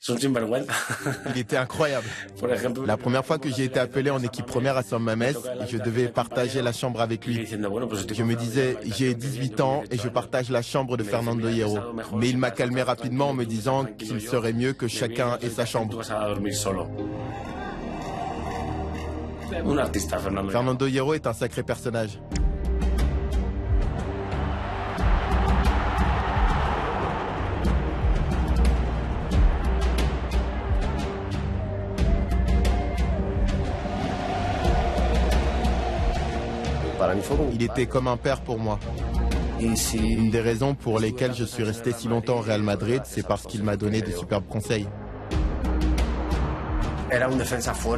Il était incroyable. La première fois que j'ai été appelé en équipe première à San Mamés, je devais partager la chambre avec lui. Je me disais, j'ai 18 ans et je partage la chambre de Fernando Hierro. Mais il m'a calmé rapidement en me disant qu'il serait mieux que chacun ait sa chambre. Fernando Hierro est un sacré personnage. Il était comme un père pour moi. Une des raisons pour lesquelles je suis resté si longtemps au Real Madrid, c'est parce qu'il m'a donné de superbes conseils.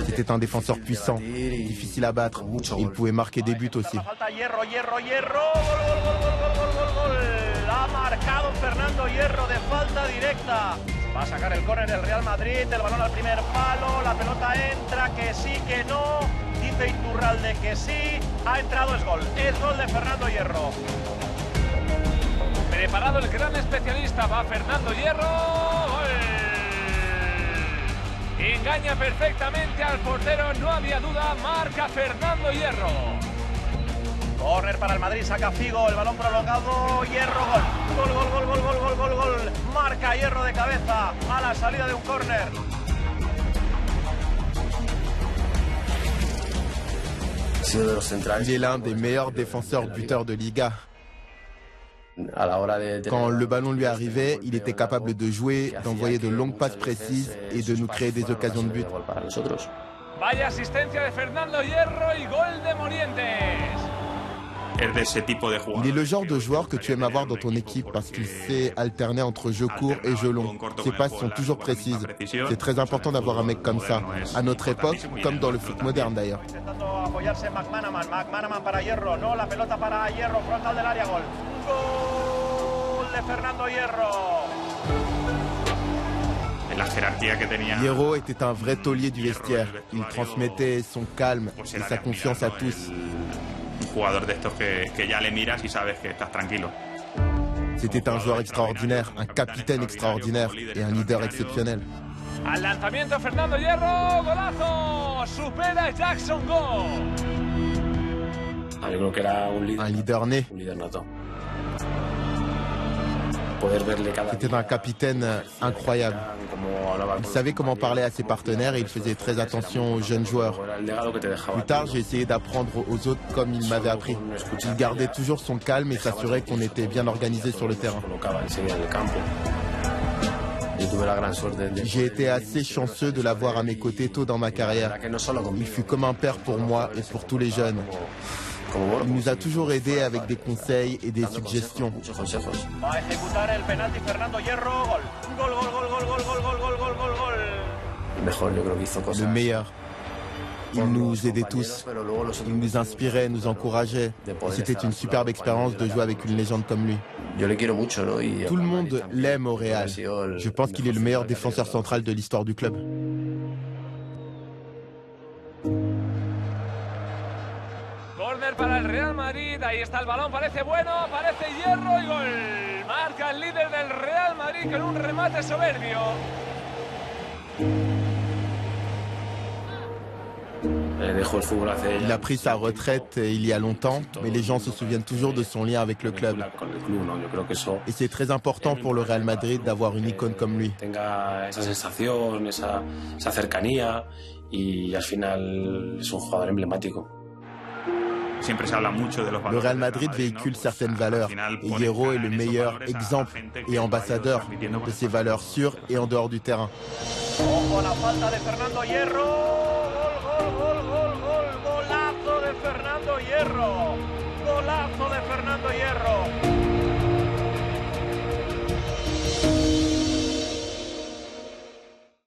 C'était un défenseur puissant, difficile à battre. Il pouvait marquer des buts aussi. Fernando Hierro de falta directa. Va a sacar el córner del Real Madrid, el balón al primer palo, la pelota entra, que sí, que no. Dice Iturralde que sí, ha entrado, es gol de Fernando Hierro. Preparado el gran especialista, va Fernando Hierro, gol. Engaña perfectamente al portero, no había duda, marca Fernando Hierro. Corner para el Madrid, saca Figo, el balón prolongado, Hierro, gol. Marca Hierro de cabeza a la salida de un córner. Il est l'un des meilleurs défenseurs buteurs de Liga. Quand le ballon lui arrivait, il était capable de jouer, d'envoyer de longues passes précises et de nous créer des occasions de but. Vaya asistencia de Fernando Hierro y gol de Morientes. Il est le genre de joueur que tu aimes avoir dans ton équipe parce qu'il sait alterner entre jeu court et jeu long. Ses passes sont toujours précises. C'est très important d'avoir un mec comme ça, à notre époque, comme dans le foot moderne d'ailleurs. Hierro était un vrai taulier du vestiaire. Il transmettait son calme et sa confiance à tous. C'était un joueur extraordinaire, un capitaine extraordinaire et un leader exceptionnel. Al lanzamiento Fernando Hierro, golazo, supera Jackson Go. Un leader né. C'était un capitaine incroyable. Il savait comment parler à ses partenaires et il faisait très attention aux jeunes joueurs. Plus tard, j'ai essayé d'apprendre aux autres comme il m'avait appris. Il gardait toujours son calme et s'assurait qu'on était bien organisé sur le terrain. J'ai été assez chanceux de l'avoir à mes côtés tôt dans ma carrière. Il fut comme un père pour moi et pour tous les jeunes. Il nous a toujours aidés avec des conseils et des suggestions. Le meilleur. Il nous aidait tous. Il nous inspirait, nous encourageait. C'était une superbe expérience de jouer avec une légende comme lui. Tout le monde l'aime au Real. Je pense qu'il est le meilleur défenseur central de l'histoire du club. Corner para el Real Madrid, ahí está el balón, parece bueno, aparece Hierro y gol. Marca el líder del Real Madrid con un remate soberbio. Il a pris sa retraite il y a longtemps, mais les gens se souviennent toujours de son lien avec le club. Et c'est très important pour le Real Madrid d'avoir une icône comme lui. Le Real Madrid véhicule certaines valeurs et Hierro est le meilleur exemple et ambassadeur de ces valeurs sur et en dehors du terrain. Ojo a la falta de Fernando Hierro, golazo de Fernando Hierro, golazo